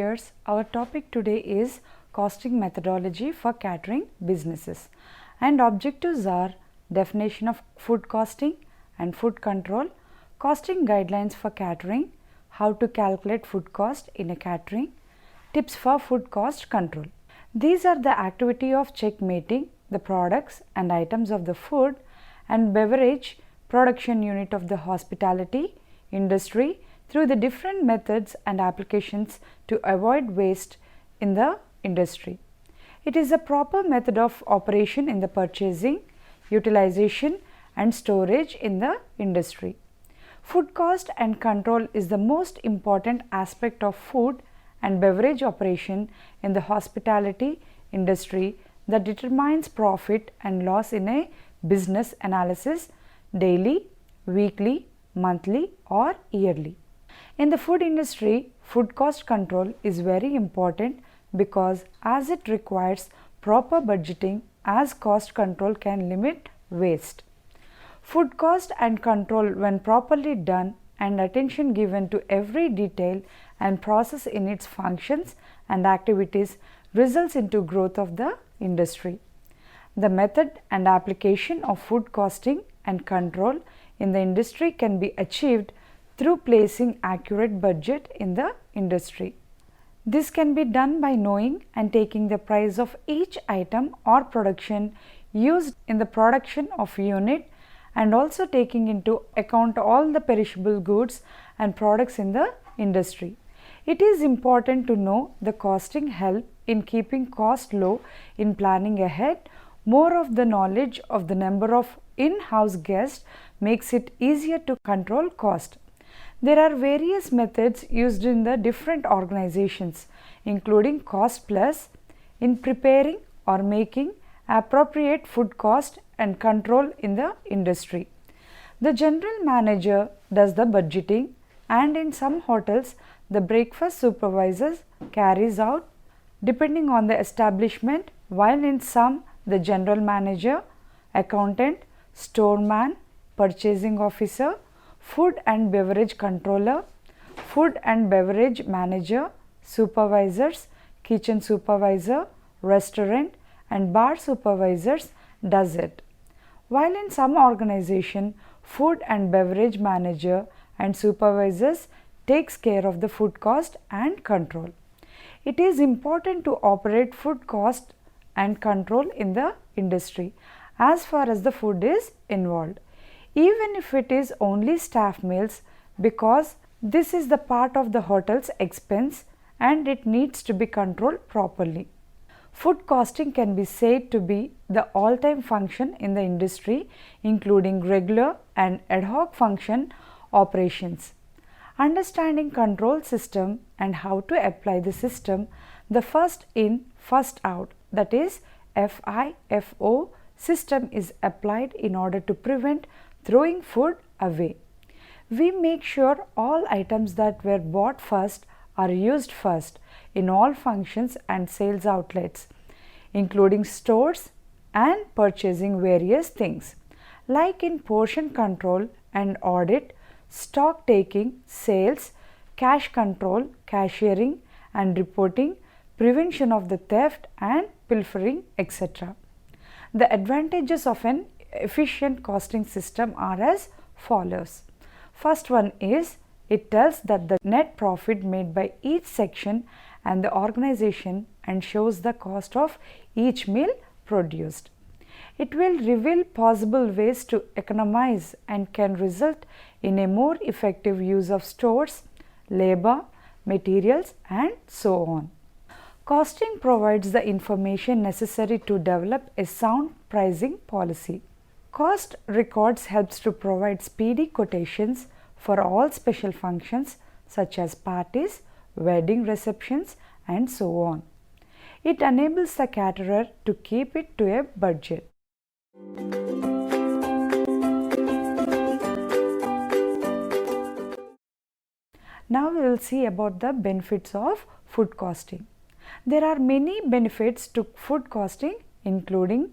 viewers, our topic today is costing methodology for catering businesses, and objectives are definition of food costing and food control, costing guidelines for catering, how to calculate food cost in a catering, tips for food cost control. These are the activity of checkmating the products and items of the food and beverage production unit of the hospitality industry through the different methods and applications to avoid waste in the industry. It is a proper method of operation in the purchasing, utilization and storage in the industry. Food cost and control is the most important aspect of food and beverage operation in the hospitality industry that determines profit and loss in a business analysis daily, weekly, monthly or yearly. In the food industry, food cost control is very important because as it requires proper budgeting, as cost control can limit waste. Food cost and control, when properly done and attention given to every detail and process in its functions and activities, results into growth of the industry. The method and application of food costing and control in the industry can be achieved through placing accurate budget in the industry. This can be done by knowing and taking the price of each item or production used in the production of unit, and also taking into account all the perishable goods and products in the industry. It is important to know the costing help in keeping cost low in planning ahead. More of the knowledge of the number of in-house guests makes it easier to control cost. There are various methods used in the different organizations, including cost plus, in preparing or making appropriate food cost and control in the industry. The general manager does the budgeting, and in some hotels the breakfast supervisor carries out depending on the establishment, while in some the general manager, accountant, storeman, purchasing officer, food and beverage controller, food and beverage manager, supervisors, kitchen supervisor, restaurant and bar supervisors does it. While in some organization, food and beverage manager and supervisors takes care of the food cost and control. It is important to operate food cost and control in the industry as far as the food is involved, even if it is only staff meals, because this is the part of the hotel's expense and it needs to be controlled properly. Food costing can be said to be the all-time function in the industry, including regular and ad hoc function operations. Understanding control system and how to apply the system, the first in, first out, that is FIFO system is applied in order to prevent throwing food away. We make sure all items that were bought first are used first in all functions and sales outlets, including stores and purchasing various things, like in portion control and audit, stock taking, sales, cash control, cashiering and reporting, prevention of the theft and pilfering, etc. The advantages of an efficient costing system are as follows. First one is, it tells that the net profit made by each section and the organization and shows the cost of each meal produced. It will reveal possible ways to economize and can result in a more effective use of stores, labor, materials and so on. Costing provides the information necessary to develop a sound pricing policy. Cost records helps to provide speedy quotations for all special functions such as parties, wedding receptions and so on. It enables the caterer to keep it to a budget. Now we will see about the benefits of food costing. There are many benefits to food costing, including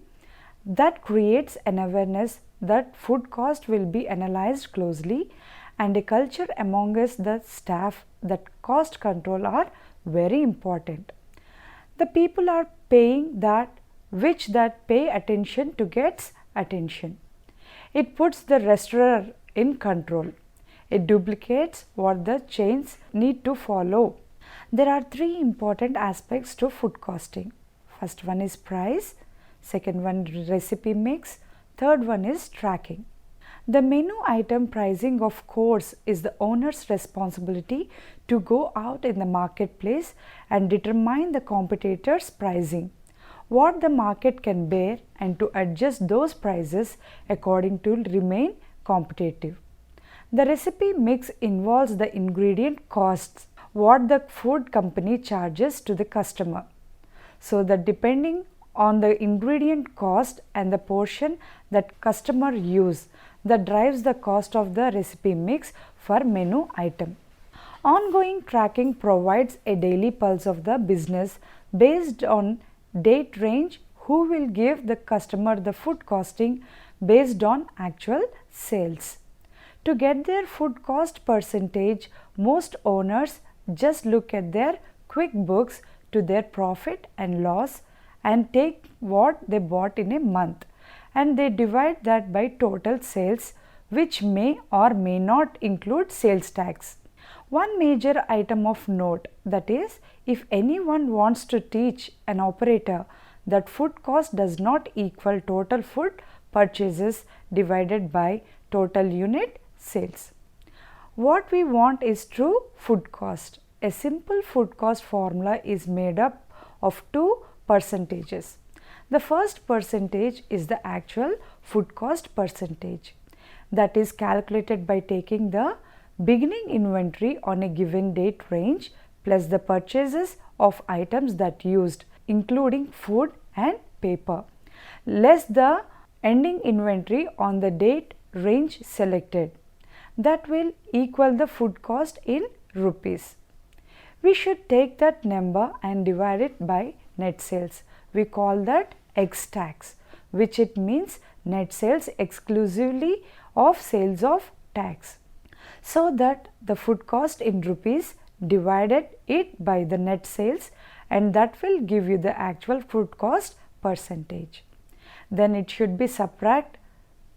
that creates an awareness that food cost will be analyzed closely and a culture among us the staff that cost control are very important. The people are paying that which that pay attention to gets attention. It puts the restaurant in control. It duplicates what the chains need to follow. There are three important aspects to food costing. First one is price, second one recipe mix, third one is tracking. The menu item pricing, of course, is the owner's responsibility to go out in the marketplace and determine the competitor's pricing, what the market can bear, and to adjust those prices according to remain competitive. The recipe mix involves the ingredient costs, what the food company charges to the customer, so that depending on the ingredient cost and the portion that customer use, that drives the cost of the recipe mix for menu item. Ongoing tracking provides a daily pulse of the business based on date range, who will give the customer the food costing based on actual sales. To get their food cost percentage, most owners just look at their QuickBooks to their profit and loss and take what they bought in a month, and they divide that by total sales, which may or may not include sales tax. One major item of note, that is, if anyone wants to teach an operator that food cost does not equal total food purchases divided by total unit sales. What we want is true food cost. A simple food cost formula is made up of two percentages. The first percentage is the actual food cost percentage, that is calculated by taking the beginning inventory on a given date range plus the purchases of items that used, including food and paper, less the ending inventory on the date range selected. That will equal the food cost in rupees. We should take that number and divide it by net sales. We call that X tax, which it means net sales exclusively of sales of tax. So that the food cost in rupees divided it by the net sales, and that will give you the actual food cost percentage. Then it should be subtract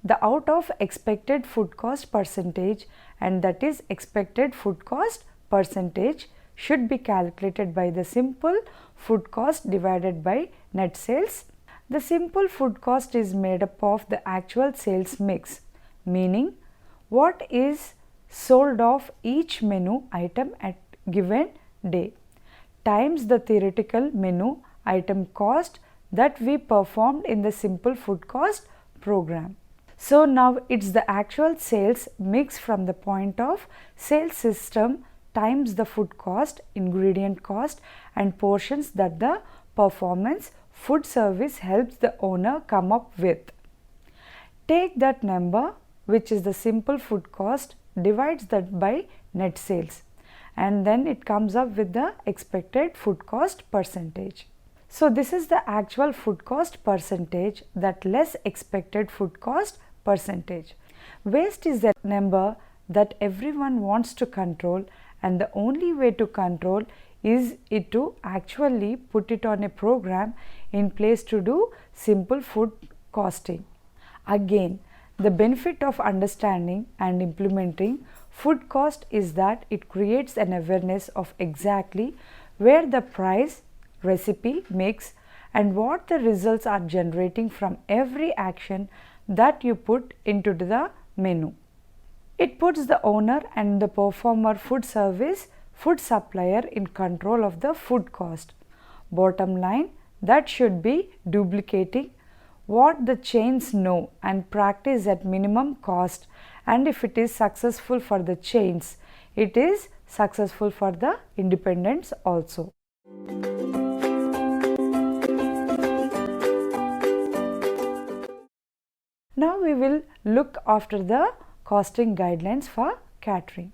the out of expected food cost percentage, and that is expected food cost percentage should be calculated by the simple food cost divided by net sales. The simple food cost is made up of the actual sales mix, meaning what is sold of each menu item at given day times the theoretical menu item cost that we performed in the simple food cost program. So now it's the actual sales mix from the point of sales system times the food cost, ingredient cost, and portions that the performance food service helps the owner come up with. Take that number, which is the simple food cost, divides that by net sales, and then it comes up with the expected food cost percentage. So this is the actual food cost percentage, that less expected food cost percentage. Waste is that number that everyone wants to control, and the only way to control is it to actually put it on a program in place to do simple food costing. Again, the benefit of understanding and implementing food cost is that it creates an awareness of exactly where the price, recipe, mix, and what the results are generating from every action that you put into the menu. It puts the owner and the performer food service, food supplier in control of the food cost. Bottom line, that should be duplicating what the chains know and practice at minimum cost, and if it is successful for the chains, it is successful for the independents also. Now we will look after the costing guidelines for catering.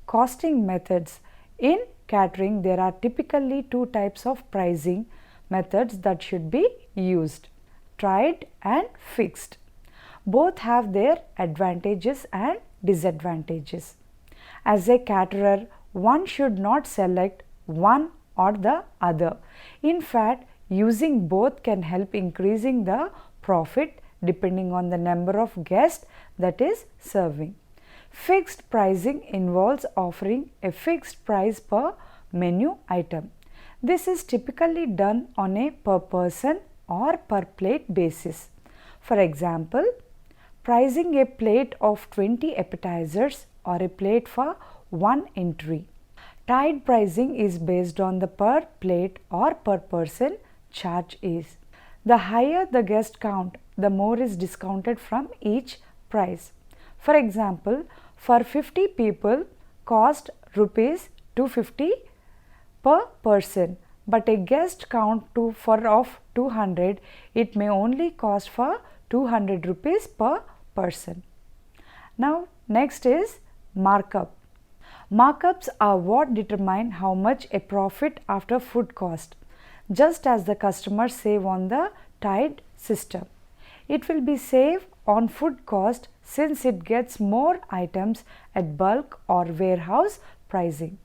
Costing methods. In catering, there are typically two types of pricing methods that should be used: tried and fixed. Both have their advantages and disadvantages. As a caterer, one should not select one or the other. In fact, using both can help increasing the profit depending on the number of guests that is serving. Fixed pricing involves offering a fixed price per menu item. This is typically done on a per person or per plate basis. For example, pricing a plate of 20 appetizers or a plate for one entry. Tied pricing is based on the per plate or per person charge is. The higher the guest count, the more is discounted from each price. For example, for 50 people cost rupees 250 per person, but a guest count of 200, it may only cost for 200 rupees per person. Now next is markup. Markups are what determine how much a profit after food cost. Just as the customers save on the tied system, it will be save on food cost since it gets more items at bulk or warehouse pricing.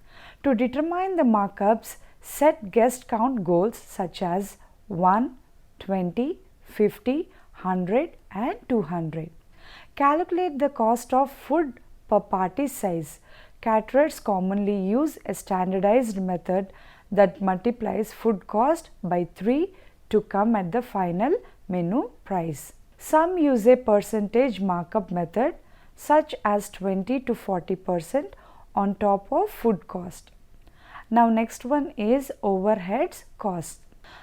To determine the markups, set guest count goals such as 1, 20, 50, 100 and 200. Calculate the cost of food per party size. Caterers commonly use a standardized method that multiplies food cost by 3 to come at the final menu price. Some use a percentage markup method such as 20 to 40% on top of food cost. Now next one is overheads cost.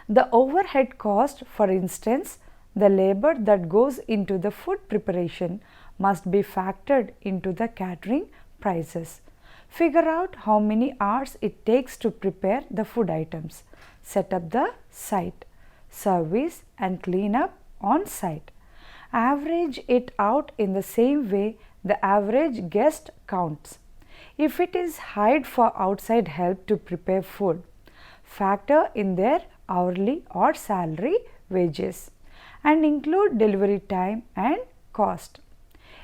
The overhead cost, for instance, the labor that goes into the food preparation, must be factored into the catering prices. Figure out how many hours it takes to prepare the food items, set up the site, service and clean up on site. Average it out in the same way the average guest counts. If it is hired for outside help to prepare food, factor in their hourly or salary wages and include delivery time and cost.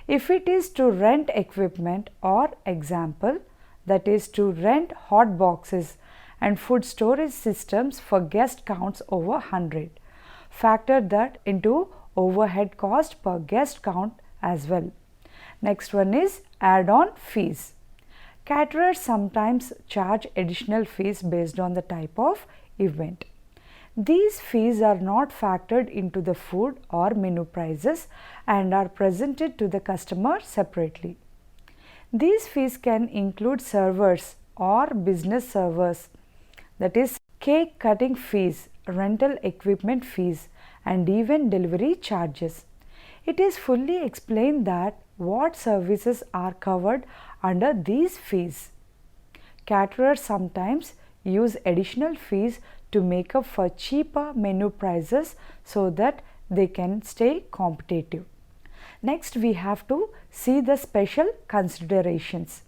If it is to rent equipment or example, that is to rent hot boxes and food storage systems for guest counts over 100, factor that into overhead cost per guest count as well. Next one is add-on fees. Caterers sometimes charge additional fees based on the type of event. These fees are not factored into the food or menu prices and are presented to the customer separately. These fees can include servers or business servers, that is cake cutting fees, rental equipment fees and even delivery charges. It is fully explained that what services are covered under these fees. Caterers sometimes use additional fees to make up for cheaper menu prices so that they can stay competitive. Next, we have to see the special considerations.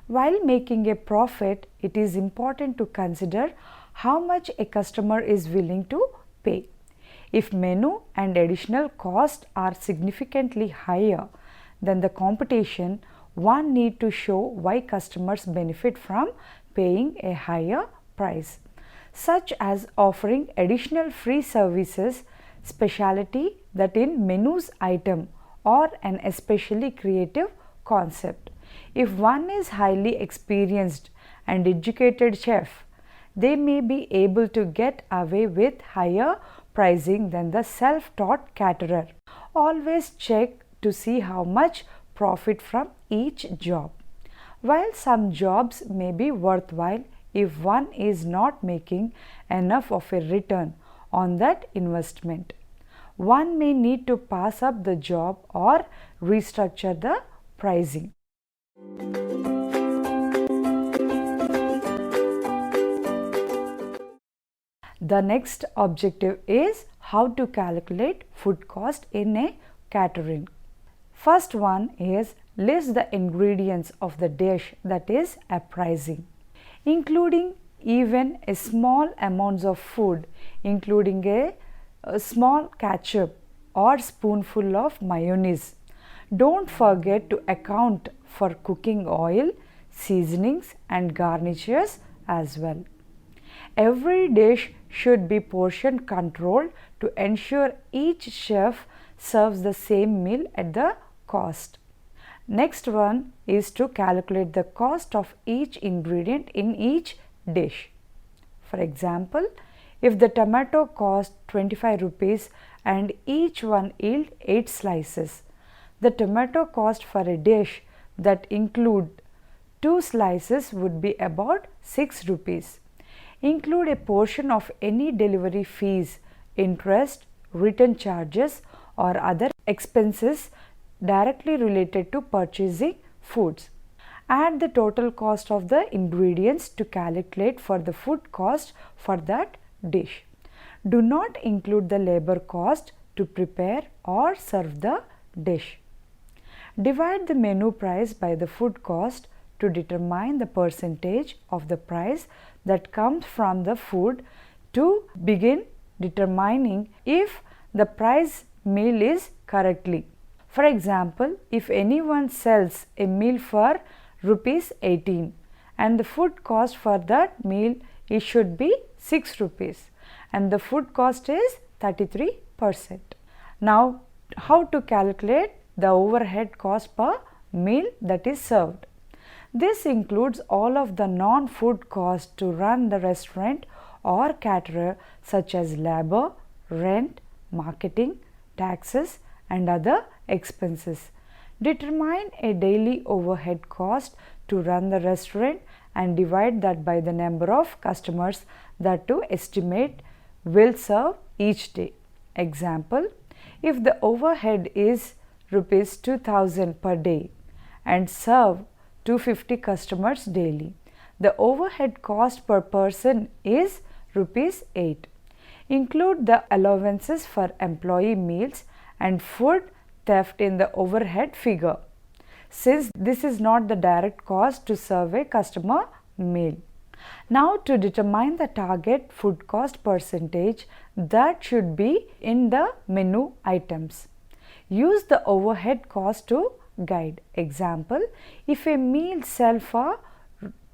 While making a profit, it is important to consider how much a customer is willing to pay. If menu and additional costs are significantly higher than the competition, one need to show why customers benefit from paying a higher price, such as offering additional free services, specialty that in menus item or an especially creative concept. If one is highly experienced and educated chef, they may be able to get away with higher pricing than the self-taught caterer. Always check to see how much profit from each job. While some jobs may be worthwhile, if one is not making enough of a return on that investment, one may need to pass up the job or restructure the pricing. The next objective is how to calculate food cost in a catering. First one is list the ingredients of the dish, that is a pricing, including even a small amounts of food, including a small ketchup or spoonful of mayonnaise. Don't forget to account for cooking oil, seasonings and garnishes as well. Every dish should be portion controlled to ensure each chef serves the same meal at the cost. Next one is to calculate the cost of each ingredient in each dish. For example, if the tomato cost 25 rupees and each one yield 8 slices, the tomato cost for a dish that include 2 slices would be about 6 rupees. Include a portion of any delivery fees, interest, return charges or other expenses directly related to purchasing foods. Add the total cost of the ingredients to calculate for the food cost for that dish. Do not include the labor cost to prepare or serve the dish. Divide the menu price by the food cost to determine the percentage of the price that comes from the food to begin determining if the price meal is correctly. For example, if anyone sells a meal for rupees 18 and the food cost for that meal it should be 6 rupees and the food cost is 33%. Now, how to calculate the overhead cost per meal that is served? This includes all of the non-food costs to run the restaurant or caterer such as labor, rent, marketing, taxes and other expenses. Determine a daily overhead cost to run the restaurant and divide that by the number of customers that to estimate will serve each day. Example, if the overhead is rupees 2000 per day and serve 250 customers daily, the overhead cost per person is rupees 8. Include the allowances for employee meals and food theft in the overhead figure, since this is not the direct cost to serve a customer meal. Now, to determine the target food cost percentage that should be in the menu items, use the overhead cost to guide. Example, if a meal sells for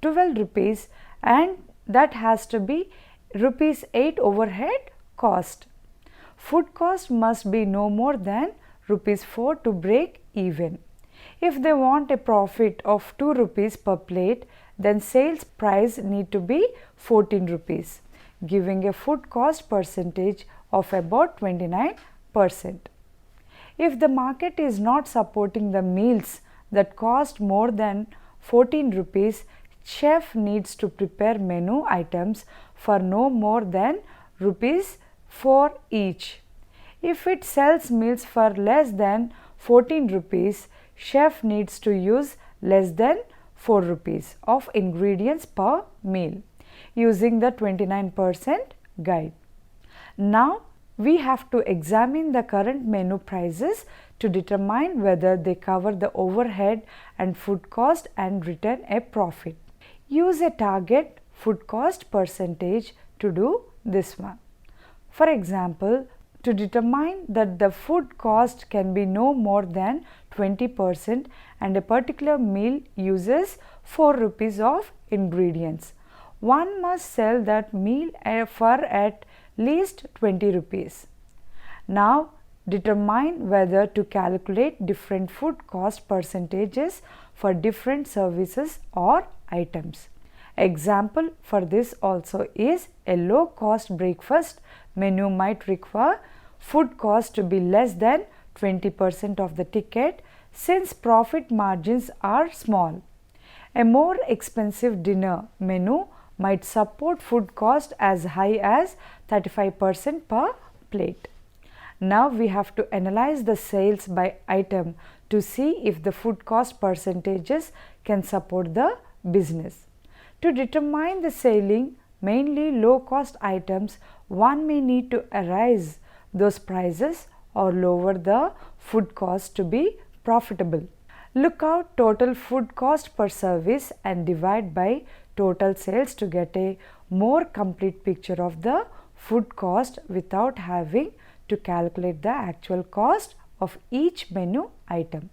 12 rupees and that has to be rupees 8 overhead cost, food cost must be no more than rupees 4 to break even. If they want a profit of 2 rupees per plate, then sales price need to be 14 rupees, giving a food cost percentage of about 29%. If the market is not supporting the meals that cost more than 14 rupees, chef needs to prepare menu items for no more than rupees 4 each. If it sells meals for less than 14 rupees, chef needs to use less than 4 rupees of ingredients per meal using the 29% guide. Now, we have to examine the current menu prices to determine whether they cover the overhead and food cost and return a profit. Use a target food cost percentage to do this one. For example, to determine that the food cost can be no more than 20% and a particular meal uses 4 rupees of ingredients, one must sell that meal for at least 20 rupees. Now, determine whether to calculate different food cost percentages for different services or items. Example for this also is a low cost breakfast menu might require food cost to be less than 20% of the ticket since profit margins are small. A more expensive dinner menu might support food cost as high as 35% per plate. Now we have to analyze the sales by item to see if the food cost percentages can support the business. To determine the selling mainly low cost items, one may need to raise those prices or lower the food cost to be profitable. Look out total food cost per service and divide by total sales to get a more complete picture of the food cost without having to calculate the actual cost of each menu item.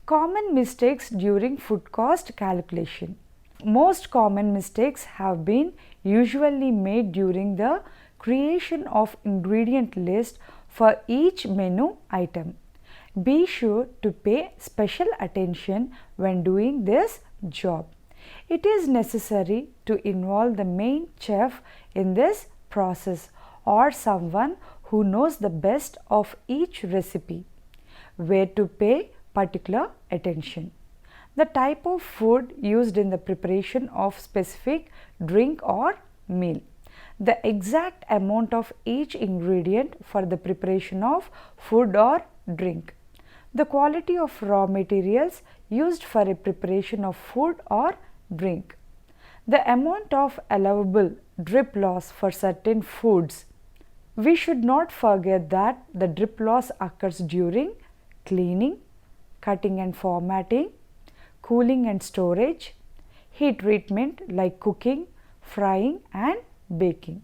Common mistakes during food cost calculation. Most common mistakes have been usually made during the creation of ingredient list for each menu item. Be sure to pay special attention when doing this job. It is necessary to involve the main chef in this process or someone who knows the best of each recipe. Where to pay particular attention. The type of food used in the preparation of specific drink or meal. The exact amount of each ingredient for the preparation of food or drink. The quality of raw materials used for a preparation of food or drink. The amount of allowable drip loss for certain foods. We should not forget that the drip loss occurs during cleaning, cutting and formatting, cooling and storage, heat treatment like cooking, frying and baking.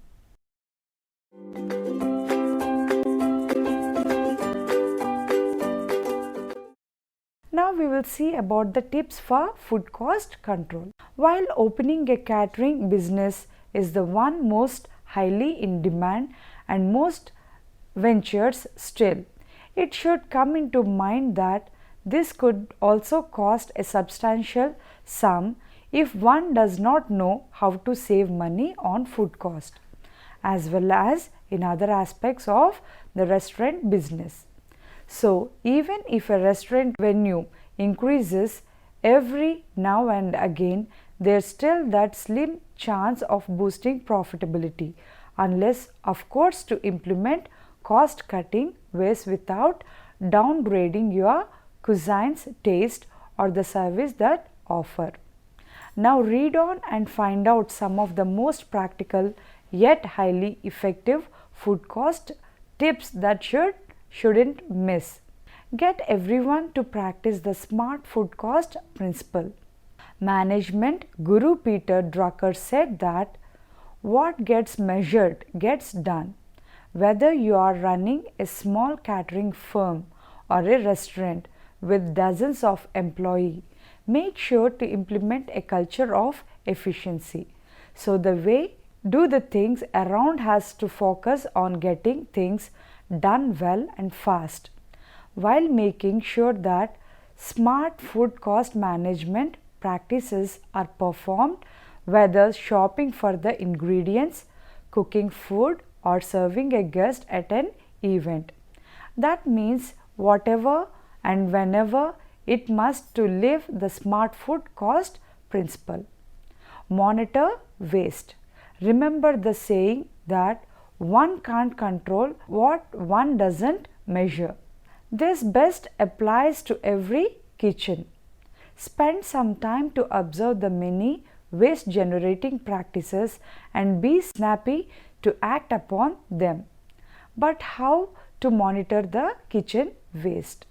Now we will see about the tips for food cost control. While opening a catering business is the one most highly in demand and most ventures still, it should come into mind that this could also cost a substantial sum if one does not know how to save money on food cost, as well as in other aspects of the restaurant business. So, even if a restaurant venue increases every now and again, there's still that slim chance of boosting profitability, unless, of course, to implement cost cutting ways without downgrading your cuisine's taste or the service that offer. Now read on and find out some of the most practical yet highly effective food cost tips that shouldn't miss. Get everyone to practice the smart food cost principle. Management guru Peter Drucker said that what gets measured gets done. Whether you are running a small catering firm or a restaurant with dozens of employees, make sure to implement a culture of efficiency. So the way do the things around has to focus on getting things done well and fast, while making sure that smart food cost management practices are performed, whether shopping for the ingredients, cooking food or serving a guest at an event. That means whatever and whenever it must to live the smart food cost principle. Monitor waste. Remember the saying that one can't control what one doesn't measure. This best applies to every kitchen. Spend some time to observe the many waste generating practices and be snappy to act upon them. But how to monitor the kitchen waste?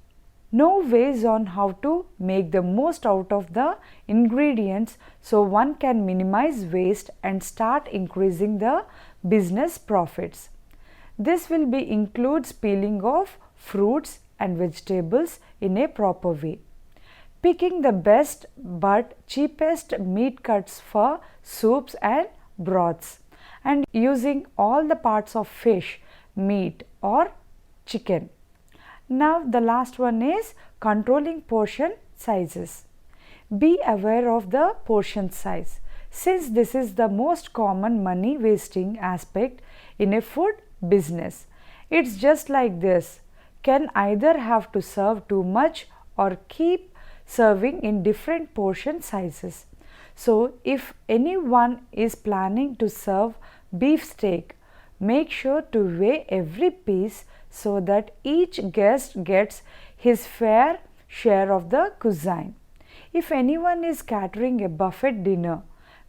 Know ways on how to make the most out of the ingredients so one can minimize waste and start increasing the business profits. This will be includes peeling off fruits and vegetables in a proper way, picking the best but cheapest meat cuts for soups and broths, and using all the parts of fish, meat or chicken. Now the last one is controlling portion sizes. Be aware of the portion size, since this is the most common money wasting aspect in a food business. It's just like this, can either have to serve too much or keep serving in different portion sizes. So if anyone is planning to serve beef steak, make sure to weigh every piece so that each guest gets his fair share of the cuisine. If anyone is catering a buffet dinner,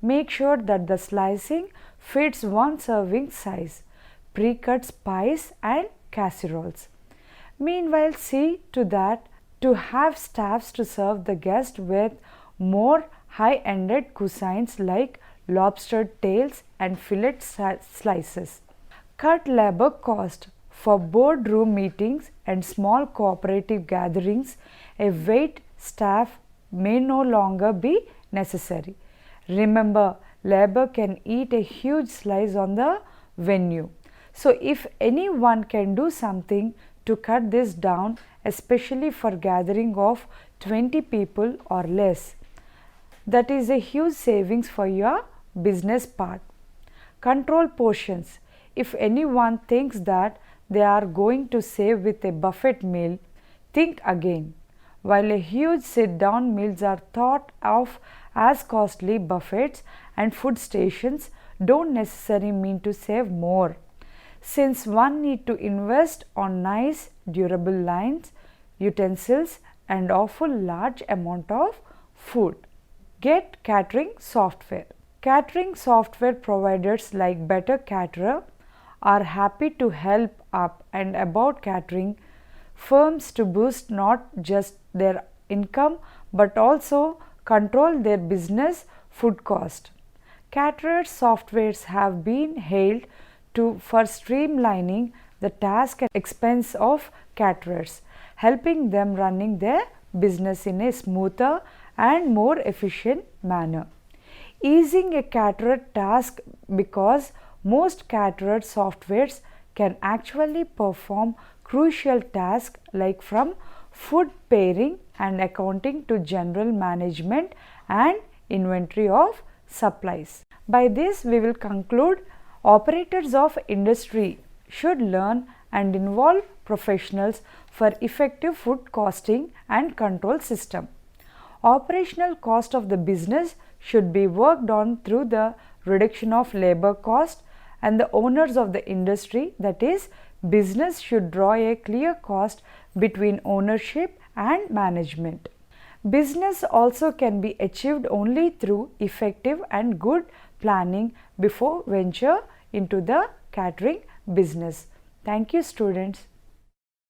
make sure that the slicing fits one serving size, pre-cut pies and casseroles. Meanwhile, see to that to have staffs to serve the guest with more high-ended cuisines like lobster tails and fillet slices. Cut labor cost. For boardroom meetings and small cooperative gatherings, a wait staff may no longer be necessary. Remember, labor can eat a huge slice on the venue. So, if anyone can do something to cut this down, especially for gathering of 20 people or less, that is a huge savings for your business part. Control portions. If anyone thinks that they are going to save with a buffet meal, think again. While a huge sit-down meals are thought of as costly, buffets and food stations don't necessarily mean to save more, since one need to invest on nice durable lines, utensils and awful large amount of food. Get catering software. Catering software providers like Better Caterer are happy to help up and about catering firms to boost not just their income but also control their business food cost. Caterer softwares have been hailed for streamlining the task and expense of caterers, helping them running their business in a smoother and more efficient manner. Easing a caterer task, because most caterer softwares can actually perform crucial tasks like from food pairing and accounting to general management and inventory of supplies. By this, we will conclude operators of industry should learn and involve professionals for effective food costing and control system. Operational cost of the business should be worked on through the reduction of labor cost, and the owners of the industry, that is business, should draw a clear cost between ownership and management. Business also can be achieved only through effective and good planning before venture into the catering business. Thank you, students.